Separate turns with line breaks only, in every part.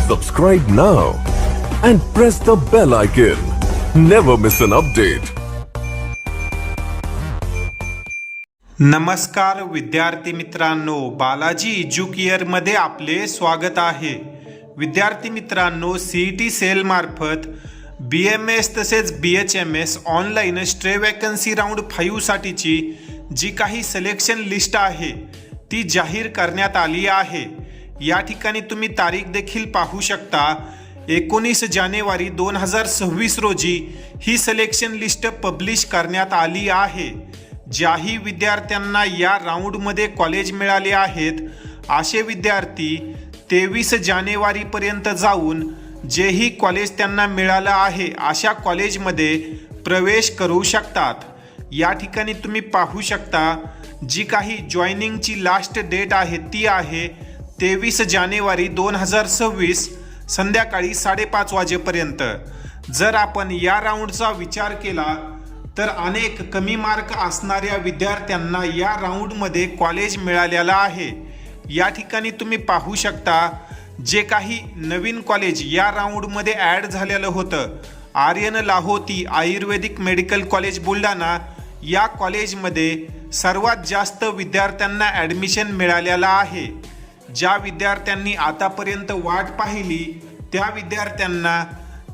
Subscribe now and press the bell icon. Never miss an update.
नमस्कार विद्यार्थी मित्रांनो, Balaji Educare मध्ये आपले स्वागत आहे। विद्यार्थी मित्रांनो, सीईटी सेल मार्फत BMS तसेच BHMS online stray vacancy round 5 साठीची जी काही सिलेक्शन लिस्ट आहे ती जाहीर करण्यात आली आहे। या ठिकाणी तुम्ही तारीख देखील पाहू शकता। 19 जानेवारी 2026 रोजी ही सिलेक्शन लिस्ट पब्लिश करण्यात आली आहे। ज्याही विद्यार्थ्यांना या राऊंडमध्ये कॉलेज मिळाले आहेत असे विद्यार्थी 23 जानेवारी पर्यंत जाऊन जेही कॉलेज त्यांना मिळालं आहे अशा कॉलेजमध्ये प्रवेश करू शकतात। या ठिकाणी तुम्ही पाहू शकता जी काही जॉइनिंगची लास्ट डेट आहे ती आहे 23 जानेवारी 2026 संध्याकाळी 5:30 वाजेपर्यंत। जर आपण या राऊंडचा विचार केला तर अनेक कमी मार्क असणाऱ्या विद्यार्थ्यांना या राऊंडमध्ये कॉलेज मिळालेलं आहे। या ठिकाणी तुम्ही पाहू शकता जे काही नवीन कॉलेज या राऊंडमध्ये ॲड झालेलं होतं, आर्यन लाहोटी आयुर्वेदिक मेडिकल कॉलेज बुलढाणा या कॉलेजमध्ये सर्वात जास्त विद्यार्थ्यांना ॲडमिशन मिळालेलं आहे। ज्या विद्यार्थ्यांनी आतापर्यंत वाट पाहिली त्या विद्यार्थ्यांना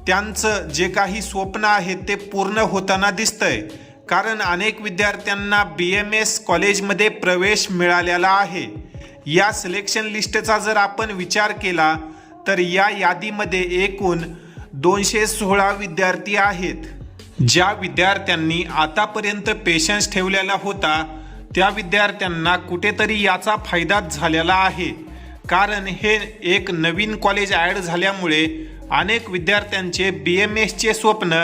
त्यांचं जे काही स्वप्न आहे ते पूर्ण होताना दिसतंय, कारण अनेक विद्यार्थ्यांना BMS कॉलेजमध्ये प्रवेश मिळालेला आहे। या सिलेक्शन लिस्टचा जर आपण विचार केला तर या यादीमध्ये एकूण 216 विद्यार्थी आहेत। ज्या विद्यार्थ्यांनी आतापर्यंत पेशन्स ठेवलेला होता त्या विद्यार्थ्यांना कुठेतरी याचा फायदाच झालेला आहे, कारण हे एक नवीन कॉलेज ॲड झाल्यामुळे अनेक विद्यार्थ्यांचे BMSचे स्वप्न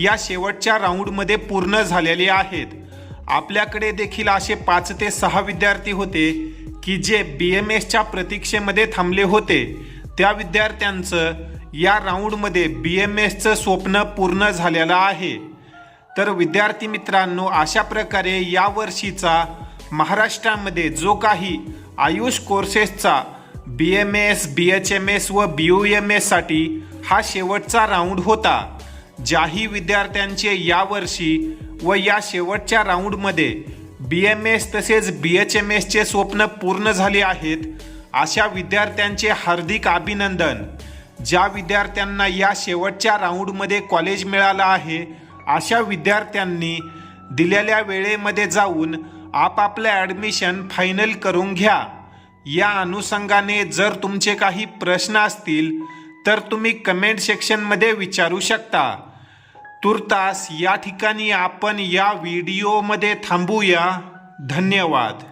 या शेवटच्या राऊंडमध्ये पूर्ण झालेले आहेत। आपल्याकडे देखील असे 5 ते 6 विद्यार्थी होते की जे BMSच्या प्रतीक्षेमध्ये थांबले होते। त्या विद्यार्थ्यांचं या राऊंडमध्ये BMSचं स्वप्न पूर्ण झालेलं आहे। तर विद्यार्थी मित्रांनो, अशा प्रकारे या वर्षीचा महाराष्ट्रामध्ये जो काही आयुष कोर्सेसचा BMS, BHMS व BUMS साठी हा शेवटचा राऊंड होता। ज्याही विद्यार्थ्यांचे या वर्षी व या शेवटच्या राऊंडमध्ये BMS तसेच BHMSचे स्वप्न पूर्ण झाले आहेत अशा विद्यार्थ्यांचे हार्दिक अभिनंदन। ज्या विद्यार्थ्यांना या शेवटच्या राऊंडमध्ये कॉलेज मिळालं आहे अशा विद्यार्थ्यांनी दिलेल्या वेळेमध्ये जाऊन आपापलं ॲडमिशन फायनल करून घ्या। या अनुषंगाने जर तुमचे काही प्रश्न असतील तर तुम्ही कमेंट सेक्शनमध्ये विचारू शकता। तुर्तास या ठिकाणी आपण या व्हिडिओमध्ये थांबूया। धन्यवाद।